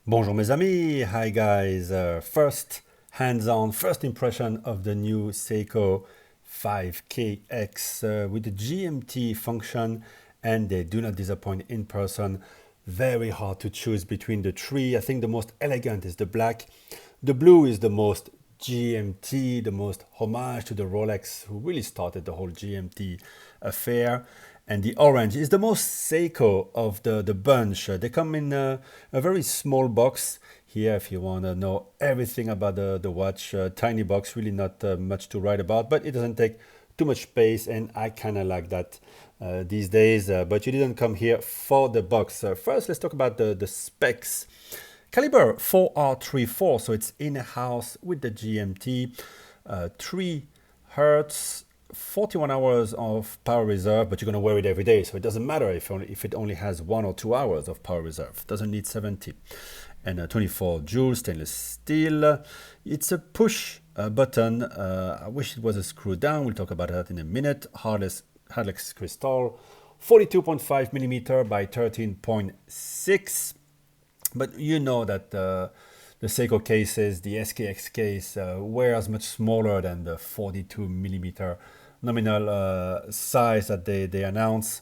Bonjour mes amis, hi guys. First hands-on, first impression of the new Seiko 5KX with the GMT function, and they do not disappoint in person. Very hard to choose between the three. I think the most elegant is the black. The blue is the most GMT, the most homage to the Rolex, who really started the whole GMT affair. And the orange is the most Seiko of the bunch. They come in a very small box here if you want to know everything about the watch. Tiny box, really not much to write about, but it doesn't take too much space, and I kind of like that these days. But you didn't come here for the box. First, let's talk about the specs. Caliber 4R34, so it's in-house with the GMT, 3 hertz, 41 hours of power reserve, but you're going to wear it every day, so it doesn't matter if it only has 1 or 2 hours of power reserve. It doesn't need 70. And 24 joules stainless steel. It's a push button. I wish it was a screw down. We'll talk about that in a minute. Hardlex crystal, 42.5 millimeter by 13.6. But you know that the Seiko cases, the SKX case, wears much smaller than the 42 millimeter nominal size that they announce.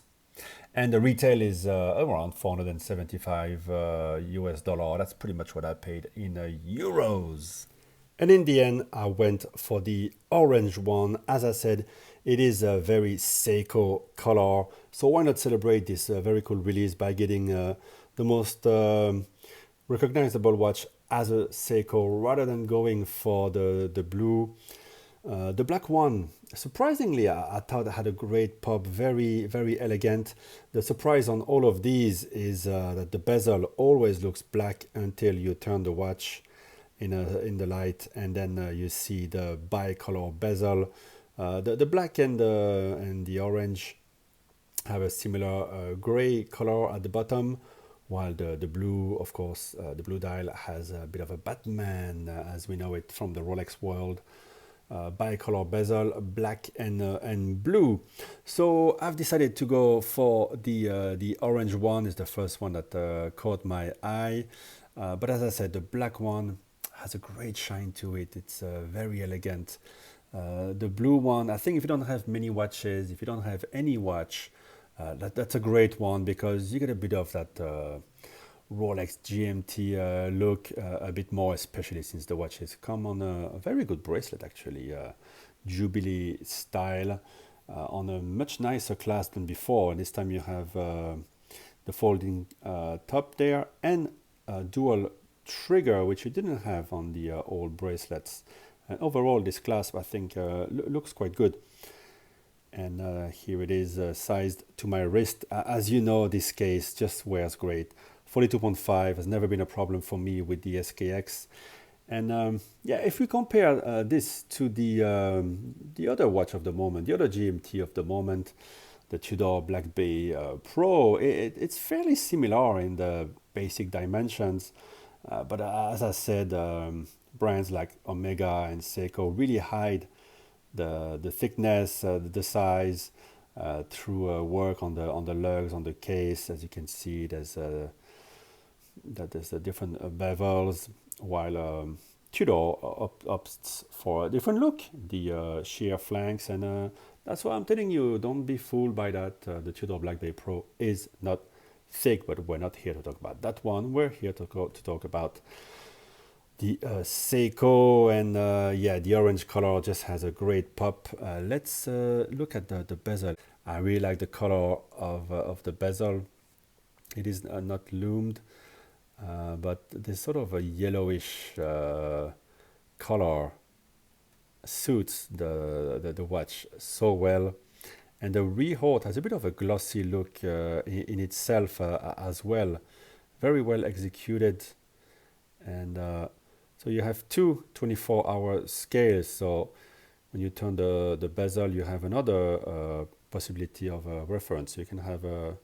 And the retail is around 475 US dollar. That's pretty much what I paid in euros. And in the end, I went for the orange one. As I said, it is a very Seiko color. So why not celebrate this very cool release by getting the most recognizable watch as a Seiko rather than going for the blue. The black one, surprisingly, I thought it had a great pop, very, very elegant. The surprise on all of these is that the bezel always looks black until you turn the watch in the light, and then you see the bicolor bezel. The black and the orange have a similar gray color at the bottom, while the blue, of course, the blue dial has a bit of a Batman as we know it from the Rolex world. Bicolor bezel, black and blue. So I've decided to go for the orange one. Is the first one that caught my eye. But as I said, the black one has a great shine to it. It's very elegant. The blue one, I think if you don't have many watches, if you don't have any watch, that's a great one because you get a bit of that Rolex GMT look a bit more, especially since the watches come on a very good bracelet actually, Jubilee style, on a much nicer class than before. This time you have the folding top there and a dual trigger, which you didn't have on the old bracelets. And overall, this clasp I think looks quite good. And here it is sized to my wrist. As you know, this case just wears great. 42.5 has never been a problem for me with the SKX. And yeah, if we compare this to the other watch of the moment, the other GMT of the moment, the Tudor Black Bay Pro, it's fairly similar in the basic dimensions. But as I said, brands like Omega and Seiko really hide the thickness, the size through work on the lugs, on the case. As you can see, there's different bevels, while Tudor opts for a different look, the sheer flanks, and that's why I'm telling you, don't be fooled by that. The Tudor Black Bay Pro is not thick, but we're not here to talk about that one. We're here to talk about the Seiko, and yeah, the orange color just has a great pop. Let's look at the bezel. I really like the color of the bezel. It is not loomed, but there's sort of a yellowish color suits the watch so well. And the rehaut has a bit of a glossy look in itself as well. Very well executed. And so you have two 24-hour scales. So when you turn the bezel, you have another possibility of a reference. You can have a,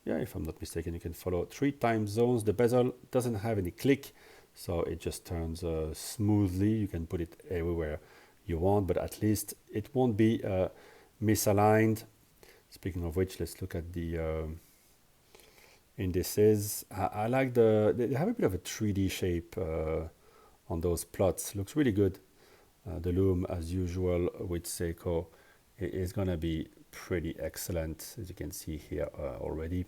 yeah, if I'm not mistaken, you can follow 3 time zones. The bezel doesn't have any click, so it just turns smoothly. You can put it everywhere you want, but at least it won't be misaligned. Speaking of which, let's look at the indices. I like they have a bit of a 3D shape on those plots. Looks really good. The loom, as usual with Seiko, is gonna be pretty excellent, as you can see here already.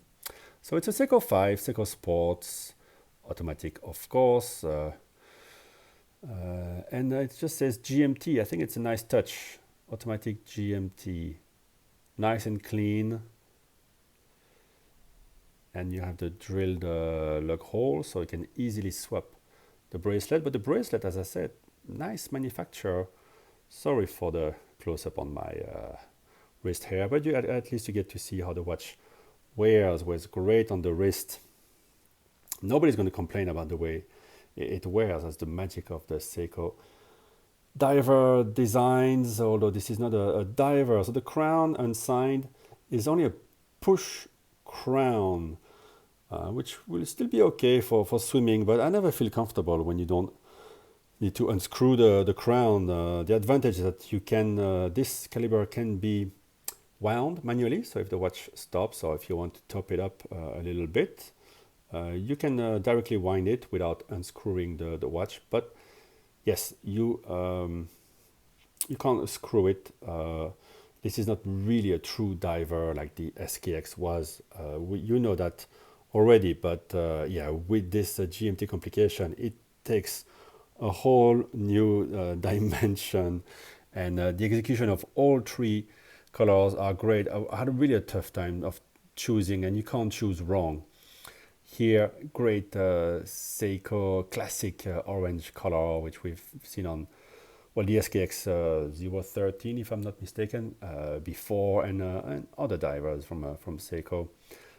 So it's a Seiko 5, Seiko Sports, automatic of course, and it just says GMT. I think it's a nice touch. Automatic GMT, nice and clean. And you have the drilled lug hole, so you can easily swap the bracelet. But the bracelet, as I said, nice manufacturer. Sorry for the close-up on my wrist here, but at least you get to see how the watch wears. Wears great on the wrist. Nobody's going to complain about the way it wears. That's the magic of the Seiko diver designs, although this is not a diver. So the crown unsigned is only a push crown, which will still be okay for swimming, but I never feel comfortable when you don't need to unscrew the crown. The advantage is that you can, this caliber can be wound manually, so if the watch stops or if you want to top it up a little bit, you can directly wind it without unscrewing the watch. But yes, you can't screw it. This is not really a true diver like the SKX was. You know that already, but yeah, with this GMT complication, it takes a whole new dimension, and the execution of all three colors are great. I had really a tough time of choosing, and you can't choose wrong. Here, great Seiko classic orange color, which we've seen on, well, the SKX 013, if I'm not mistaken, before, and other divers from Seiko.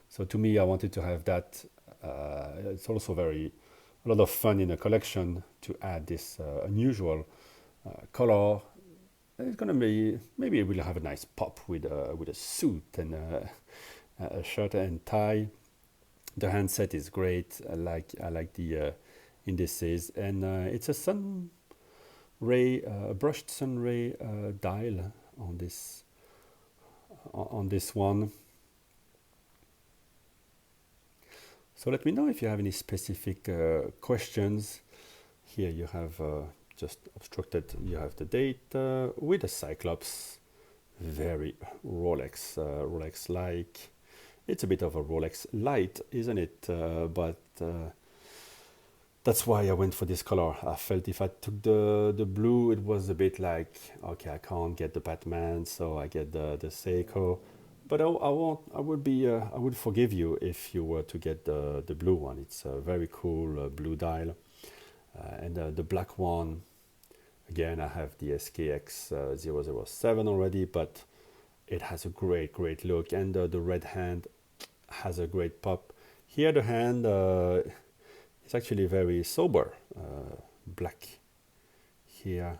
So to me, I wanted to have that. It's also a lot of fun in a collection to add this unusual color. It's gonna be, maybe it will have a nice pop with a suit and a shirt and tie. The handset is great. I like the indices, and it's a sun ray, brushed sun ray dial on this one. So let me know if you have any specific questions. Here you have just obstructed. You have the date with a Cyclops, very Rolex like. It's a bit of a Rolex light, isn't it? But that's why I went for this color. I felt if I took the blue, it was a bit like, okay, I can't get the Batman, so I get the Seiko. But I would forgive you if you were to get the blue one. It's a very cool blue dial. And the black one, again, I have the SKX 007 already, but it has a great look, and the red hand has a great pop. Here the hand is actually very sober, black here.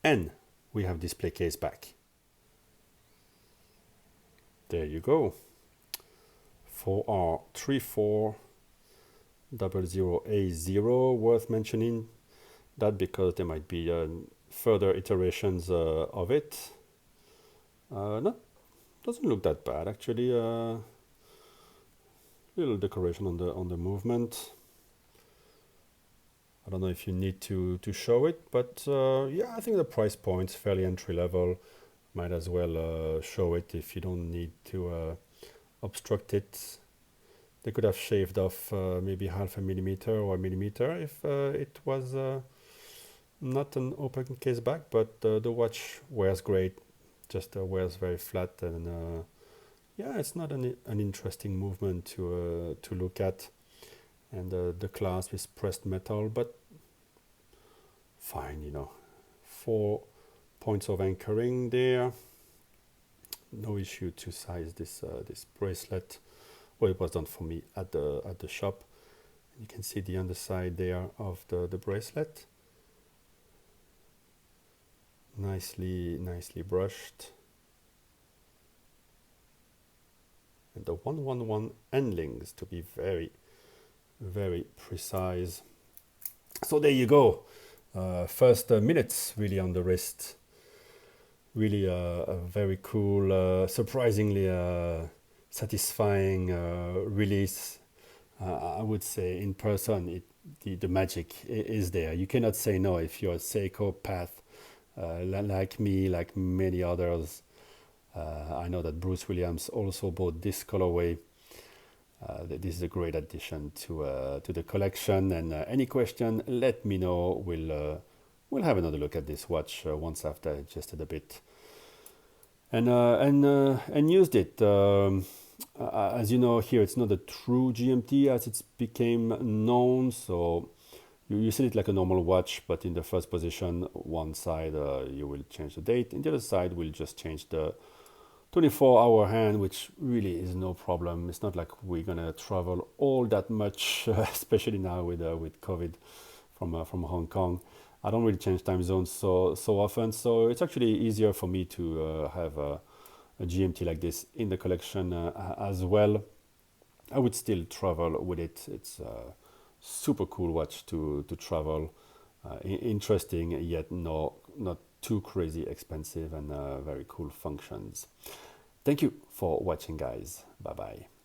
And we have display case back. There you go. For our 3400A0, worth mentioning that because there might be further iterations of it. Doesn't look that bad actually. Little decoration on the movement. I don't know if you need to show it, but yeah, I think the price point's fairly entry level. Might as well show it if you don't need to obstruct it. They could have shaved off maybe 0.5 millimeter or a millimeter if it was not an open case back, but the watch wears great, just wears very flat, and yeah, it's not an interesting movement to look at. And the clasp is pressed metal, but fine, you know. 4 points of anchoring there. No issue to size this bracelet. Well, it was done for me at the shop. You can see the underside there of the bracelet. Nicely brushed. And the 111 endings to be very, very precise. So there you go. First minutes really on the wrist. Really a very cool, surprisingly satisfying release. I would say in person, the magic is there. You cannot say no if you're a Seiko path, like me, like many others. I know that Bruce Williams also bought this colorway. This is a great addition to the collection. And any question, let me know. We'll have another look at this watch once I've digested a bit and used it. As you know, here it's not a true GMT as it's became known. So you set it like a normal watch, but in the first position, one side you will change the date, and the other side will just change the 24-hour hand, which really is no problem. It's not like we're gonna travel all that much, especially now with COVID from Hong Kong. I don't really change time zones so often, so it's actually easier for me to have a GMT like this in the collection as well. I would still travel with it. It's a super cool watch to travel. Interesting, yet not too crazy expensive, and very cool functions. Thank you for watching, guys. Bye bye.